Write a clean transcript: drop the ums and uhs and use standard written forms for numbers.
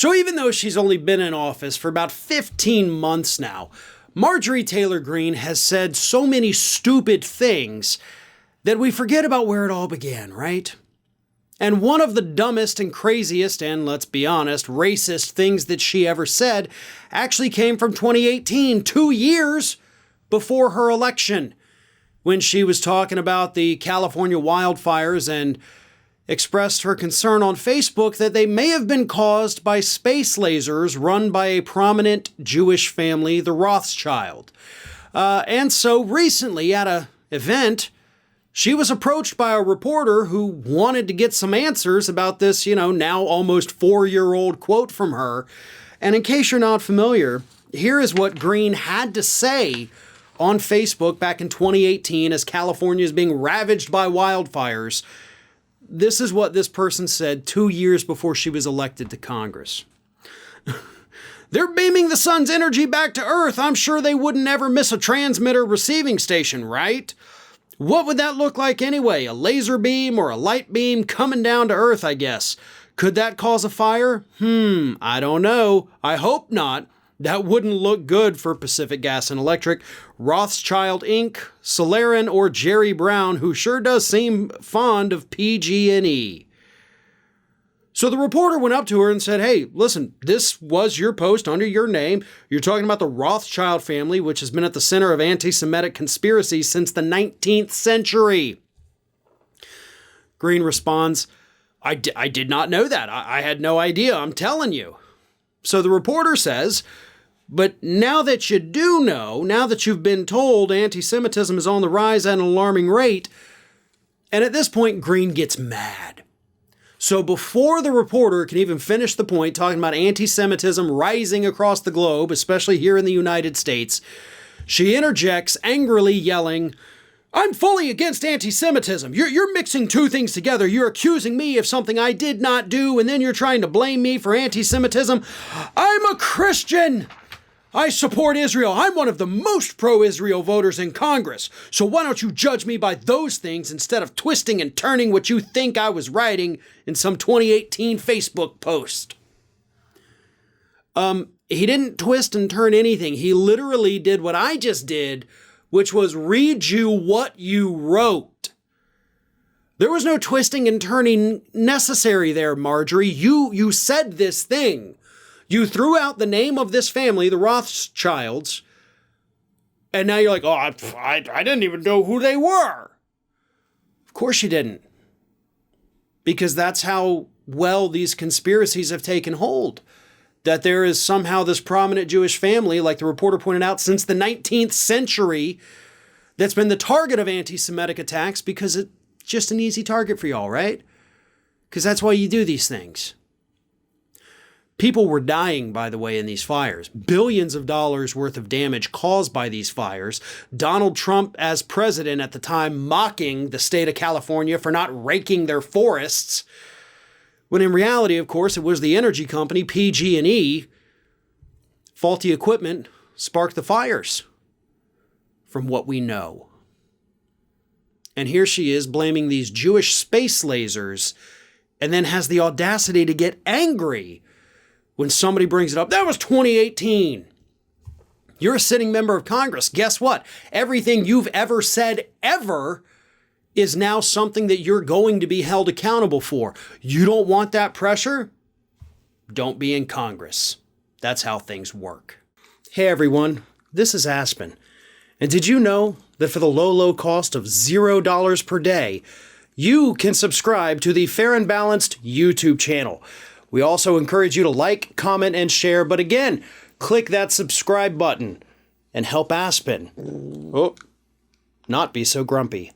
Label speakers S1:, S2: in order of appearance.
S1: So even though she's only been in office for about 15 months now, Marjorie Taylor Greene has said so many stupid things that we forget about where it all began, right? And one of the dumbest and craziest and, let's be honest, racist things that she ever said actually came from 2018, 2 years before her election, when she was talking about the California wildfires and expressed her concern on Facebook that they may have been caused by space lasers run by a prominent Jewish family, the Rothchild. And so recently at an event, she was approached by a reporter who wanted to get some answers about this, now almost 4-year-old quote from her. And in case you're not familiar, here is what Greene had to say on Facebook back in 2018 as California is being ravaged by wildfires. This is what this person said 2 years before she was elected to Congress. They're beaming the sun's energy back to Earth. I'm sure they wouldn't ever miss a transmitter receiving station, right? What would that look like anyway? A laser beam or a light beam coming down to Earth, I guess. Could that cause a fire? I don't know. I hope not. That wouldn't look good for Pacific Gas and Electric, Rothchild Inc., Solarin, or Jerry Brown, who sure does seem fond of PG&E. So the reporter went up to her and said, hey, listen, this was your post under your name. You're talking about the Rothschild family, which has been at the center of anti-Semitic conspiracies since the 19th century. Greene responds, I did not know that. I had no idea. I'm telling you. So the reporter says, but now that you do know, now that you've been told anti-Semitism is on the rise at an alarming rate, and at this point, Greene gets mad. So before the reporter can even finish the point talking about anti-Semitism rising across the globe, especially here in the United States, she interjects angrily yelling, I'm fully against anti-Semitism. You're mixing two things together. You're accusing me of something I did not do, and then you're trying to blame me for anti-Semitism. I'm a Christian. I support Israel. I'm one of the most pro-Israel voters in Congress. So why don't you judge me by those things instead of twisting and turning what you think I was writing in some 2018 Facebook post? He didn't twist and turn anything. He literally did what I just did, which was read you what you wrote. There was no twisting and turning necessary there, Marjorie. You said this thing. You threw out the name of this family, the Rothschilds, and now you're like, oh, I didn't even know who they were. Of course you didn't. Because that's how well these conspiracies have taken hold. That there is somehow this prominent Jewish family, like the reporter pointed out, since the 19th century, that's been the target of anti-Semitic attacks because it's just an easy target for y'all, right? Because that's why you do these things. People were dying, by the way, in these fires. Billions of dollars worth of damage caused by these fires. Donald Trump, as president at the time, mocking the state of California for not raking their forests. When in reality, of course, it was the energy company, PG&E. Faulty equipment sparked the fires, from what we know. And here she is blaming these Jewish space lasers and then has the audacity to get angry when somebody brings it up. That was 2018. You're a sitting member of Congress. Guess what? Everything you've ever said ever is now something that you're going to be held accountable for. You don't want that pressure? Don't be in Congress. That's how things work. Hey everyone, this is Aspen. And did you know that for the low cost of $0 per day, you can subscribe to the Fair and Balanced YouTube channel? We also encourage you to like, comment, and share. But again, click that subscribe button and help Aspen not be so grumpy.